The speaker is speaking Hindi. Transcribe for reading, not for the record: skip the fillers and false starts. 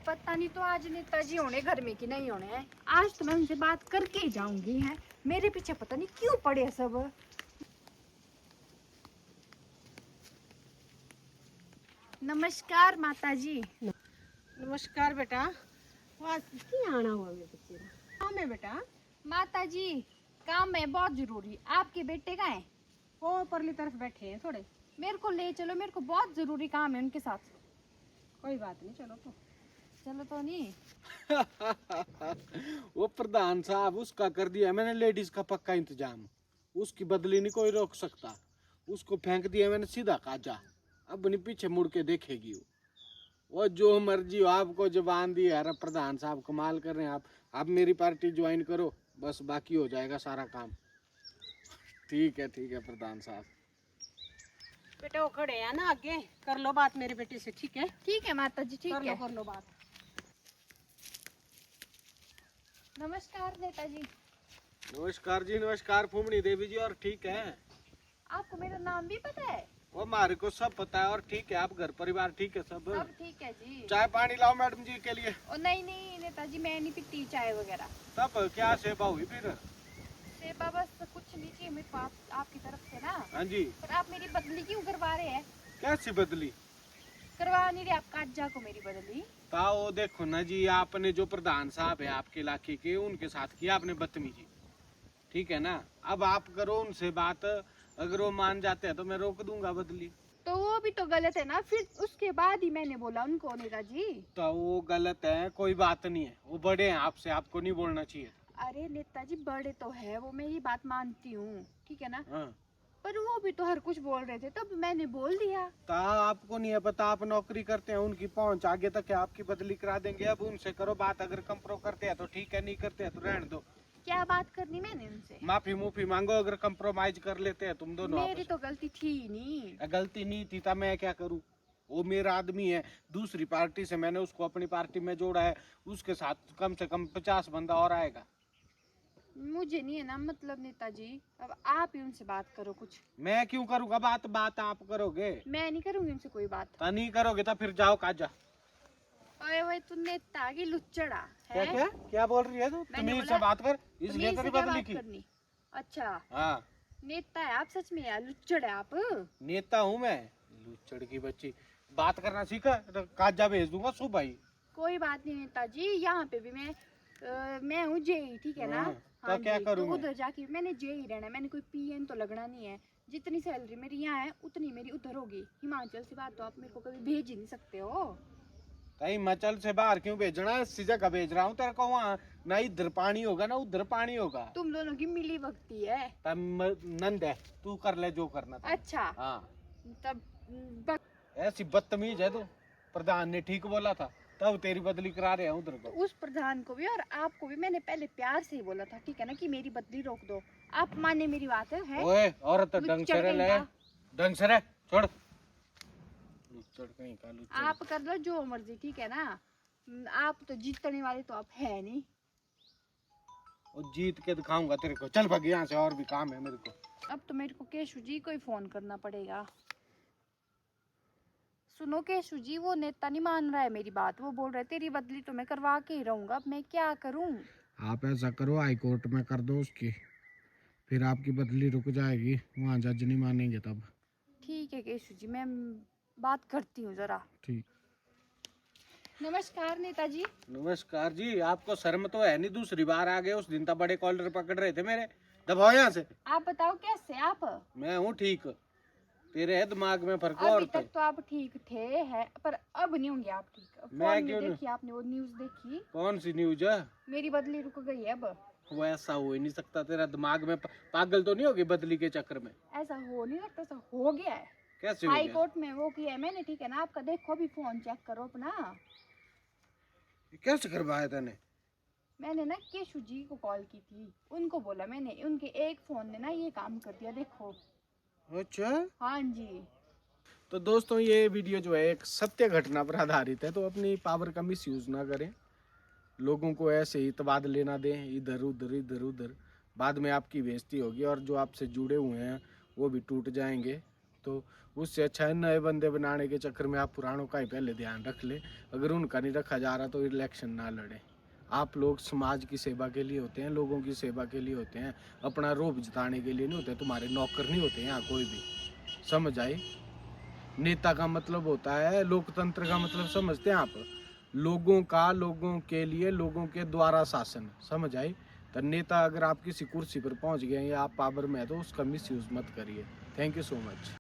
पता नहीं तो आज नेताजी होने घर में कि नहीं होने हैं। आज तो मैं उनसे बात करके ही जाऊंगी। हैं मेरे पीछे पता नहीं क्यों पड़े हैं सब। नमस्कार माताजी। नमस्कार बेटा। आज क्यों आना हुआ मेरे बच्चे का? काम है बेटा। माताजी काम है बहुत जरूरी। आपके बेटे का है? वो परली तरफ बैठे हैं थोड़े। मेरे को ले चलो, मेरे को बहुत जरूरी काम है उनके साथ। कोई बात नहीं, चलो तो। चलो तो नहीं। वो प्रधान साहब उसका कर दिया मैंने लेडीज का पक्का इंतजाम। उसकी बदली नहीं कोई रोक सकता। उसको फेंक दिया मैंने सीधा काजा। अब नहीं पीछे मुड़ के देखेगी वो जो मर्जी हो। आपको जबान दी यार प्रधान साहब, कमाल कर रहे हैं आप मेरी पार्टी ज्वाइन करो, बस बाकी हो जाएगा सारा काम। ठीक है प्रधान साहब। बेटा वो खड़े हैं ना आगे, कर लो बात मेरे बेटे से, ठीक है? ठीक है माताजी, ठीक है। कर लो बात। नमस्कार नेताजी। नमस्कार जी, नमस्कार फूमनी देवी जी। और ठीक है? आपको मेरा नाम भी पता है? वो हमारे को सब पता है। और ठीक है, आप घर परिवार ठीक है सब? सब ठीक है जी। चाय पानी लाओ मैडम जी के लिए। ओ नहीं नहीं नेताजी, मैं नहीं पीती चाय वगैरह। तब क्या सेवा हुई फिर? सेवा बस कुछ नहीं चाहिए मेरे को आपकी तरफ से ना। हाँ जी। पर आप मेरी बदली क्यों करवा रहे हैं? कैसी बदली? करवा नहीं रहे आप काजा को मेरी बदली? ताओ देखो ना जी, आपने जो प्रधान साहब है आपके इलाके के, उनके साथ किया आपने बदतमीजी, ठीक है ना? अब आप करो उनसे बात, अगर वो मान जाते हैं तो मैं रोक दूंगा बदली। तो वो भी तो गलत है ना। फिर उसके बाद ही मैंने बोला उनको नेताजी। तो वो गलत है, कोई बात नहीं है, वो बड़े हैं आपसे, आपको नहीं बोलना चाहिए। अरे नेताजी बड़े तो है वो, मैं ये बात मानती हूँ, ठीक है ना? हाँ। पर वो भी तो हर कुछ बोल रहे थे तब मैंने बोल दिया। तो आपको नहीं है पता, आप नौकरी करते हैं, उनकी पहुंच आगे तक है, आपकी बदली करा देंगे। अब उनसे करो बात, अगर कंप्रो करते हैं तो ठीक है, नहीं करते हैं तो रहने दो। क्या बात करनी मैंने उनसे? माफी मुफी मांगो, अगर कंप्रोमाइज कर लेते हैं तुम दोनों मेरी आपस तो गलती थी ही नहीं। में। गलती नहीं थी तो मैं क्या करूं? वो मेरा आदमी है, दूसरी पार्टी से मैंने उसको अपनी पार्टी में जोड़ा है, उसके साथ कम से कम 50 बंदा और आएगा। मुझे नहीं है ना मतलब नेताजी, अब आप ही उनसे बात करो कुछ। मैं क्यों करूंगा बात आप करोगे। मैं नहीं करूंगी उनसे कोई बात। तो नहीं करोगे तो फिर जाओ काजा। ओए ओए तू नेता की लुच्चड़ा क्या है? क्या क्या बोल रही है तू? मैंने तमीज बोला- से बात कर, तमीज इसलिए से तेरी क्या बदली बात की। करनी? अच्छा हाँ, नेता है आप सच में यार, लुच्चड़ है आप। नेता हूँ मैं। लुच्चड़ की बच्ची, बात करना सीखा तो काजा भेज दूंगा सुबह ही। कोई बात नहीं नेताजी, यहाँ पे भी मैं हूँ जेई, ठीक है ना? हाँ, तो हाँ क्या जी, करूं तो मैं? उधर जाके मैंने जेई रहना है, मैंने कोई पीएन तो लगना नहीं है। जितनी सैलरी मेरी यहाँ है उतनी मेरी उधर होगी। हिमाचल से बात तो आप मेरे को कभी भेज ही नहीं सकते हो। कहीं हिमाचल से बाहर क्यों भेजना है? इसी जगह भेज रहा हूँ तेरे को। वहाँ ना इधर पानी होगा ना उधर पानी होगा। तुम दोनों की मिली भक्ति है। तब नंद है, तू कर ले जो करना था। अच्छा हाँ, तब ब- ऐसी बदतमीज है तू। प्रधान ने ठीक बोला था, तब तेरी बदली करा रहे हैं उधर तो को। उस प्रधान को भी और आपको भी मैंने पहले प्यार से ही बोला था, ठीक है ना, कि मेरी बदली रोक दो। आप माने मेरी बात है? ओए औरत ढंग से रह ले, ढंग से रह, छोड़। लुच्चड़ कहीं का लुच्चड़। आप कर लो जो मर्जी, ठीक है ना? आप तो जीतने वाले तो आप है नहीं। और जीत के दिखाऊंगा तेरे को। चल भाग यहाँ से, और भी काम है मेरे को। अब तो मेरे को केशु जी को ही फोन करना पड़ेगा। सुनो केशु जी, वो नेता नहीं मान रहा है मेरी बात। वो बोल रहे तेरी बदली तो मैं करवा के ही रहूंगा। अब मैं क्या करूं? आप ऐसा करो, हाई कोर्ट में कर दो उसकी, फिर आपकी बदली रुक जाएगी। वहाँ जज नहीं मानेंगे तब। ठीक है केशु जी, मैं बात करती हूँ जरा। ठीक। नमस्कार नेताजी। नमस्कार जी। आपको शर्म तो है नहीं? दूसरी बार आ गए, उस दिन तक बड़े कॉलर पकड़ रहे थे मेरे। दबाओ यहाँ से। आप बताओ कैसे आप? मैं हूँ ठीक, तेरे है दिमाग में फर्क। और अभी तक तो आप ठीक थे है, पर अब नहीं होंगे आप ठीक। मैं फोन क्यों में नहीं? देखी आपने वो न्यूज देखी? कौन सी न्यूज है? मेरी बदली रुक गई है अब। वो ऐसा हो ही नहीं सकता। तेरा दिमाग में पागल तो नहीं होगी बदली के चक्कर में? ऐसा हो नहीं सकता, ऐसा हो गया है। कैसे हो हाई गया? कोर्ट में वो किया है मैंने, ठीक है ना? आपका देखो अभी फोन चेक करो अपना। कैसे करवाया तूने? मैंने ना केशु जी को कॉल की थी, उनको बोला मैंने, उनके एक फोन ने ना ये काम कर दिया, देखो। अच्छा। हाँ जी। तो दोस्तों ये वीडियो जो है एक सत्य घटना पर आधारित है, तो अपनी पावर का मिस यूज ना करें। लोगों को ऐसे ही तबादले ना दें इधर उधर इधर उधर, बाद में आपकी बेइज्जती होगी और जो आपसे जुड़े हुए हैं वो भी टूट जाएंगे। तो उससे अच्छा है नए बंदे बनाने के चक्कर में आप पुरानों का ही पहले ध्यान रख ले। अगर उनका नहीं रखा जा रहा तो इलेक्शन ना लड़े। आप लोग समाज की सेवा के लिए होते हैं, लोगों की सेवा के लिए होते हैं, अपना रोब जताने के लिए नहीं होते। तुम्हारे नौकर नहीं होते यहाँ कोई भी, समझ आई। नेता का मतलब होता है, लोकतंत्र का मतलब समझते हैं आप, लोगों का, लोगों के लिए, लोगों के द्वारा शासन, समझ आई। तो नेता अगर आप किसी कुर्सी पर पहुंच गए या आप पावर में है तो उसका मिसयूज मत करिए। Thank you so much.